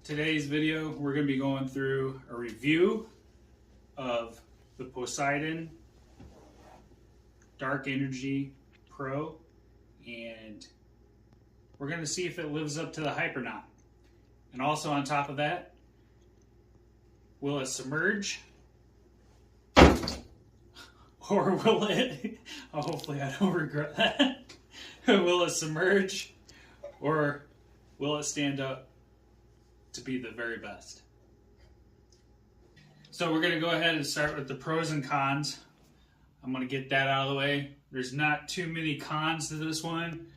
Today's video, we're going to be going through a review of the Poseidon Dark Energy Pro, and we're going to see if it lives up to the hype or not. And also on top of that, will it submerge? Or will it, hopefully I don't regret that, will it submerge or will it stand up to be the very best? So we're going to go ahead and start with the pros and cons. I'm going to get that out of the way. There's not too many cons to this one.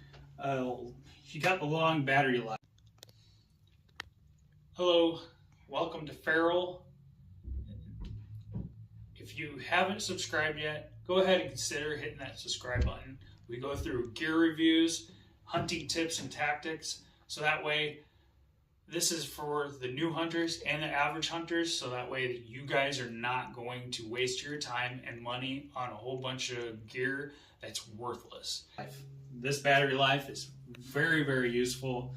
You got the long battery life. Hello, welcome to Feral. If you haven't subscribed yet, go ahead and consider hitting that subscribe button. We go through gear reviews, hunting tips and tactics, so that way this is for the new hunters and the average hunters, so that way that you guys are not going to waste your time and money on a whole bunch of gear that's worthless. This battery life is very, very useful.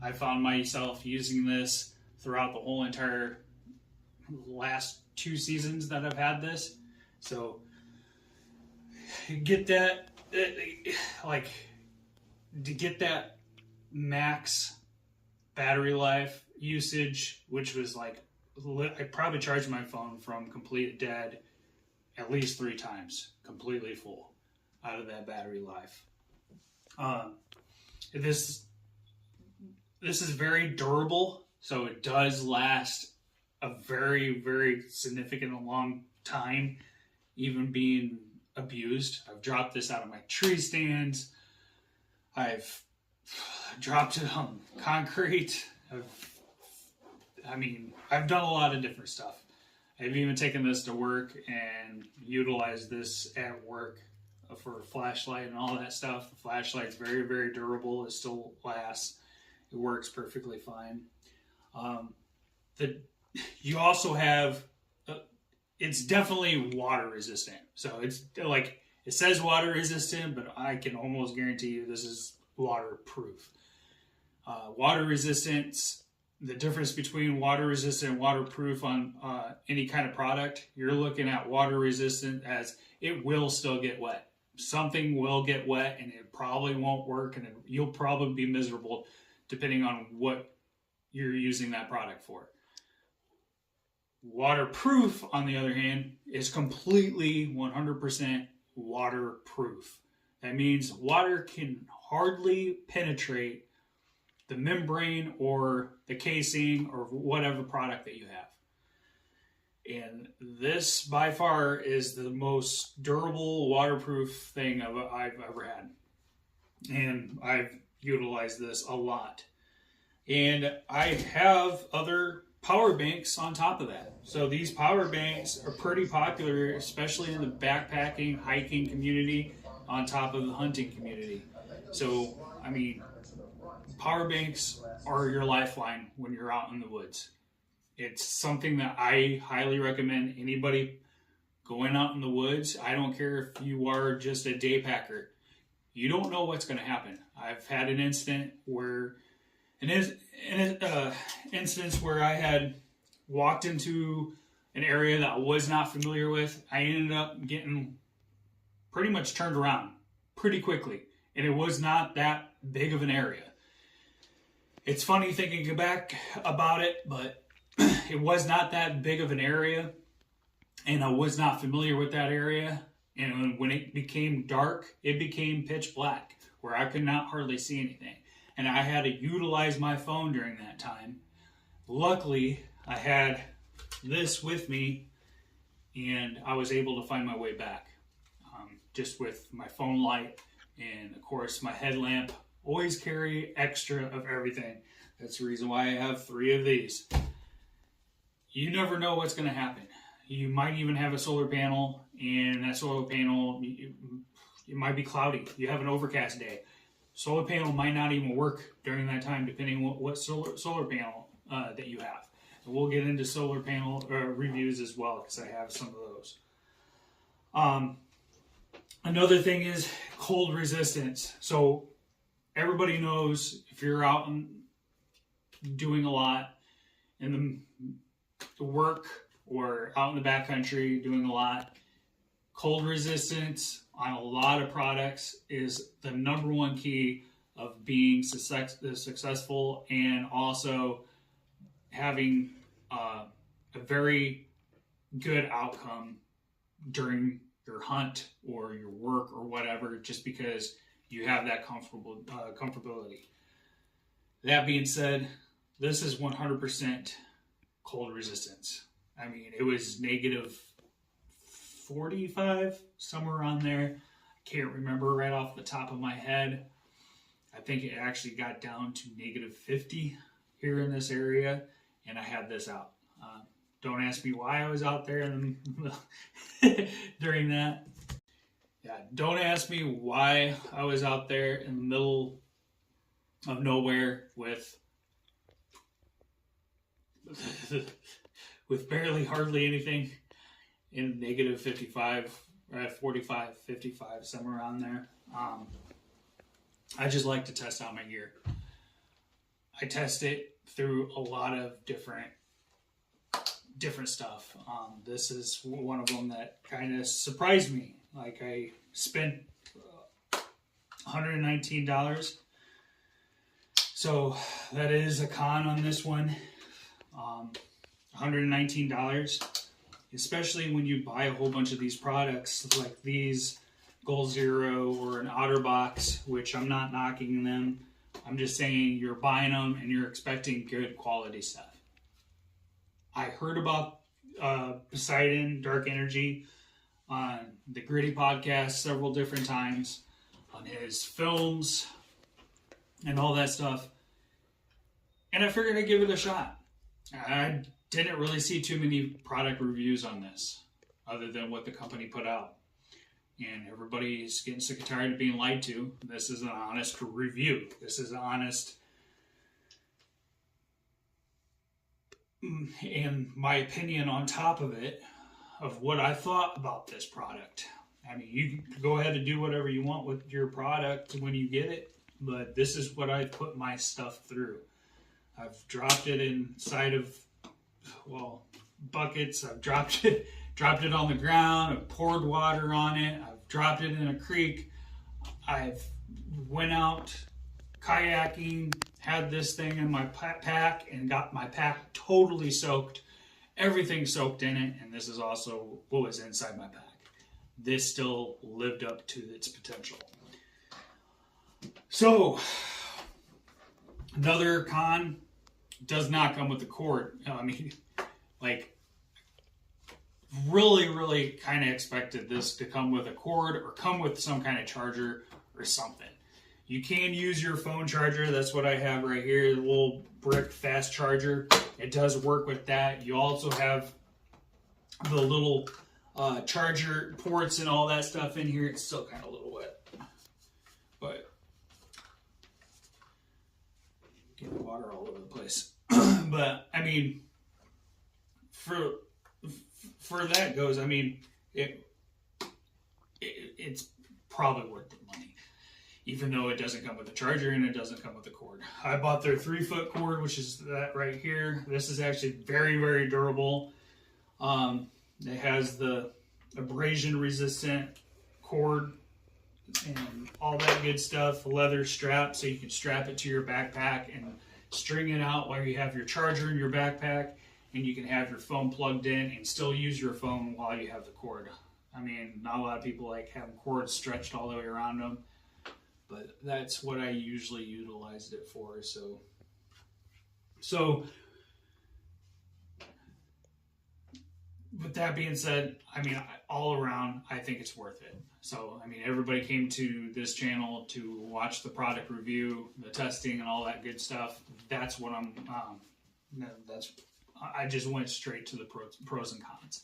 I found myself using this throughout the whole entire last 2 seasons that I've had this. So get that, like, to get that max battery life usage, which was like, I probably charged my phone from complete dead at least 3 times, completely full out of that battery life. This is very durable, so it does last a very, very significant long time, even being abused. I've dropped this out of my tree stands. I've dropped it on concrete. I've done a lot of different stuff. I've even taken this to work and utilized this at work for a flashlight and all that stuff. The flashlight's very, very durable. It still lasts. It works perfectly fine. You also have, it's definitely water resistant. So it's like, it says water resistant, but I can almost guarantee you this is waterproof. Water resistance, the difference between water resistant and waterproof on any kind of product, you're looking at water resistant as it will still get wet. Something will get wet and it probably won't work, and you'll probably be miserable depending on what you're using that product for. Waterproof, on the other hand, is completely 100% waterproof. That means water can hardly penetrate the membrane or the casing or whatever product that you have. And this, by far, is the most durable waterproof thing I've ever had. And I've utilized this a lot. And I have other power banks on top of that. So these power banks are pretty popular, especially in the backpacking, hiking community, on top of the hunting community. So, power banks are your lifeline when you're out in the woods. It's something that I highly recommend anybody going out in the woods. I don't care if you are just a day packer. You don't know what's going to happen. I've had an instance where I had walked into an area that I was not familiar with. I ended up getting pretty much turned around pretty quickly, and it was not that big of an area. It's funny thinking back about it, but it was not that big of an area, and I was not familiar with that area. And when it became dark, it became pitch black, where I could not hardly see anything. And I had to utilize my phone during that time. Luckily, I had this with me, and I was able to find my way back. Just with my phone light and, of course, my headlamp. Always carry extra of everything. That's the reason why I have 3 of these. You never know what's going to happen. You might even have a solar panel, and that solar panel, it might be cloudy. You have an overcast day. Solar panel might not even work during that time, depending on what solar panel that you have. And we'll get into solar panel reviews as well, because I have some of those. Another thing is cold resistance. So everybody knows if you're out and doing a lot, in the work or out in the backcountry doing a lot, cold resistance on a lot of products is the number one key of being successful, and also having a very good outcome during your hunt or your work or whatever, just because you have that comfortability. That being said, this is 100% cold resistance. I mean, it was negative 45, somewhere around there. I can't remember right off the top of my head. I think it actually got down to negative 50 here in this area, and I had this out. Don't ask me why I was out there during that. Yeah, don't ask me why I was out there in the middle of nowhere with barely hardly anything in negative 55, 45, 55, somewhere around there. I just like to test out my gear. I test it through a lot of different stuff. This is one of them that kind of surprised me. Like, I spent $119. So that is a con on this one. $119, especially when you buy a whole bunch of these products like these Goal Zero or an OtterBox, which I'm not knocking them. I'm just saying you're buying them and you're expecting good quality stuff. I heard about Poseidon Dark Energy on the Gritty podcast several different times, on his films and all that stuff, and I figured I'd give it a shot. I didn't really see too many product reviews on this other than what the company put out, and everybody's getting sick and tired of being lied to. This is an honest review. This is honest, and my opinion on top of it, of what I thought about this product. I mean, you can go ahead and do whatever you want with your product when you get it, but this is what I put my stuff through. I've dropped it inside of, buckets. I've dropped it on the ground. I've poured water on it. I've dropped it in a creek. I've went out kayaking, had this thing in my pack, and got my pack totally soaked. Everything soaked in it, and this is also what was inside my pack. This still lived up to its potential. So, another con, does not come with the cord. I mean, like, really kind of expected this to come with a cord or come with some kind of charger or something. You can use your phone charger. That's what I have right here, the little brick fast charger. It does work with that. You also have the little charger ports and all that stuff in here. It's still kind of a little wet, but getting water all over the place. But I mean, for that goes, I mean, it's probably worth the money, even though it doesn't come with a charger and it doesn't come with a cord. I bought their 3-foot cord, which is that right here. This is actually very durable. It has the abrasion resistant cord and all that good stuff. Leather strap, so you can strap it to your backpack and string it out while you have your charger in your backpack, and you can have your phone plugged in and still use your phone while you have the cord. I mean, not a lot of people like having cords stretched all the way around them, but that's what I usually utilized it for. So with that being said, I mean, all around, I think it's worth it. So, I mean, everybody came to this channel to watch the product review, the testing, and all that good stuff. That's what I just went straight to the pros and cons.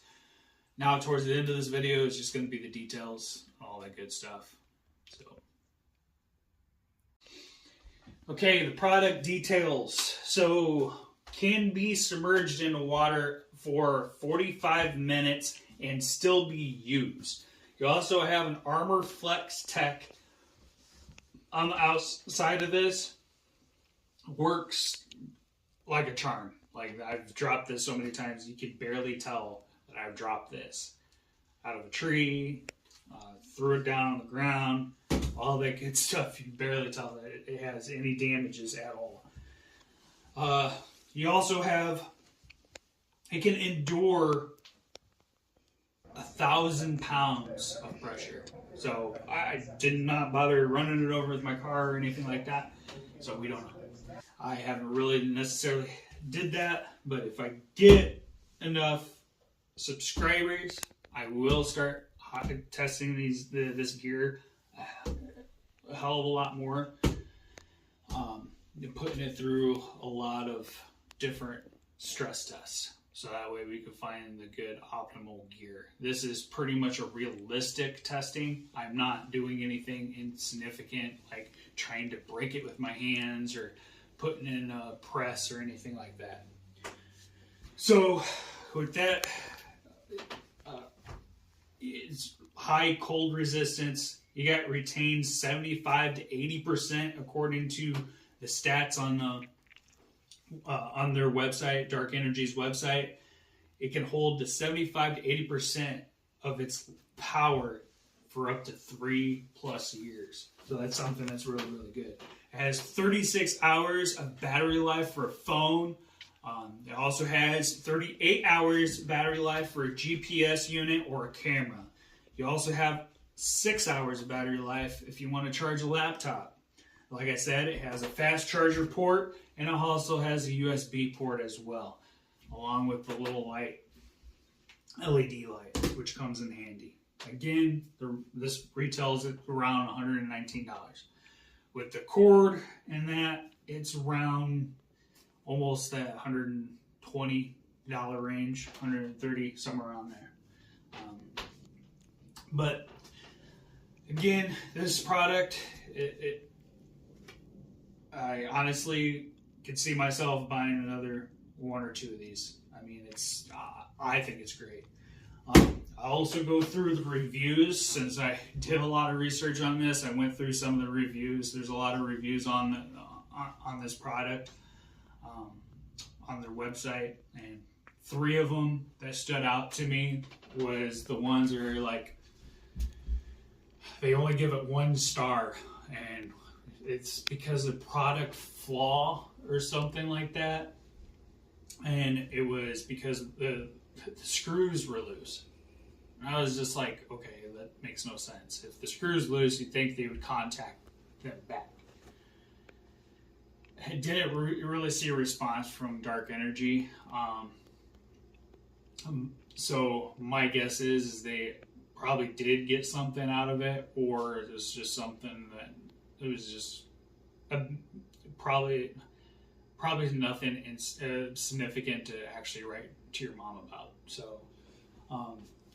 Now, towards the end of this video, it's just going to be the details, all that good stuff. So, okay, the product details. So, can be submerged in water for 45 minutes and still be used. You also have an Armor Flex Tech on the outside of this. Works like a charm. Like, I've dropped this so many times, you can barely tell that I've dropped this out of a tree, threw it down on the ground, all that good stuff. You can barely tell that it has any damages at all. You also have, it can endure 1,000 pounds of pressure. So I did not bother running it over with my car or anything like that. So we don't know. I haven't really necessarily did that, but if I get enough subscribers, I will start testing this gear a hell of a lot more. Putting it through a lot of different stress tests, so that way we can find the good optimal gear. This is pretty much a realistic testing. I'm not doing anything insignificant like trying to break it with my hands or putting in a press or anything like that. So with that, it's high cold resistance. You got retained 75 to 80% according to the stats on their website, Dark Energy's website. It can hold to 75 to 80% of its power for up to 3+ years. So that's something that's really, really good. It has 36 hours of battery life for a phone. It also has 38 hours battery life for a GPS unit or a camera. You also have 6 hours of battery life if you want to charge a laptop. Like I said, it has a fast charger port, and it also has a USB port as well, along with the little light, LED light, which comes in handy. Again, this retails at around $119. With the cord and that, it's around almost that $120 range, $130, somewhere around there. But again, this product, I honestly could see myself buying another 1 or 2 of these. I mean, I think it's great. I also go through the reviews. Since I did a lot of research on this, I went through some of the reviews. There's a lot of reviews on this product on their website, and 3 of them that stood out to me was the ones that are like, they only give it 1 star, and it's because of product flaw or something like that. And it was because the screws were loose. And I was just like, okay, that makes no sense. If the screw's loose, you'd think they would contact them back. I didn't really see a response from Dark Energy. So my guess is they probably did get something out of it, or it was just something that it was just probably nothing significant to actually write to your mom about. So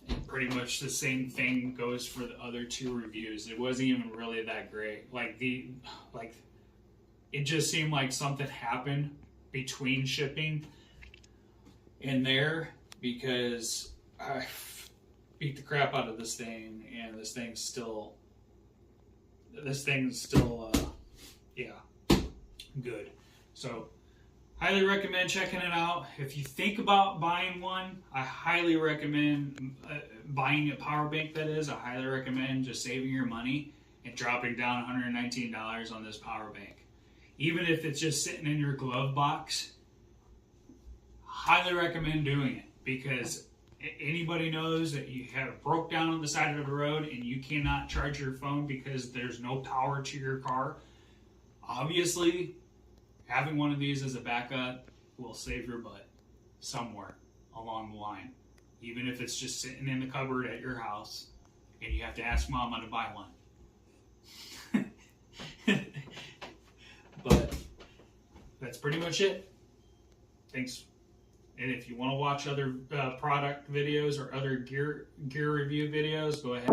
and pretty much the same thing goes for the other 2 reviews. It wasn't even really that great. It just seemed like something happened between shipping and there, because I beat the crap out of this thing, and this thing's still good. So highly recommend checking it out. If you think about buying one, I highly recommend buying a power bank. That is, I highly recommend just saving your money and dropping down $119 on this power bank. Even if it's just sitting in your glove box, highly recommend doing it, because anybody knows that you have broke down on the side of the road and you cannot charge your phone because there's no power to your car. Obviously, having one of these as a backup will save your butt somewhere along the line. Even if it's just sitting in the cupboard at your house and you have to ask Mama to buy one. But that's pretty much it. Thanks. And if you want to watch other product videos or other gear review videos, go ahead.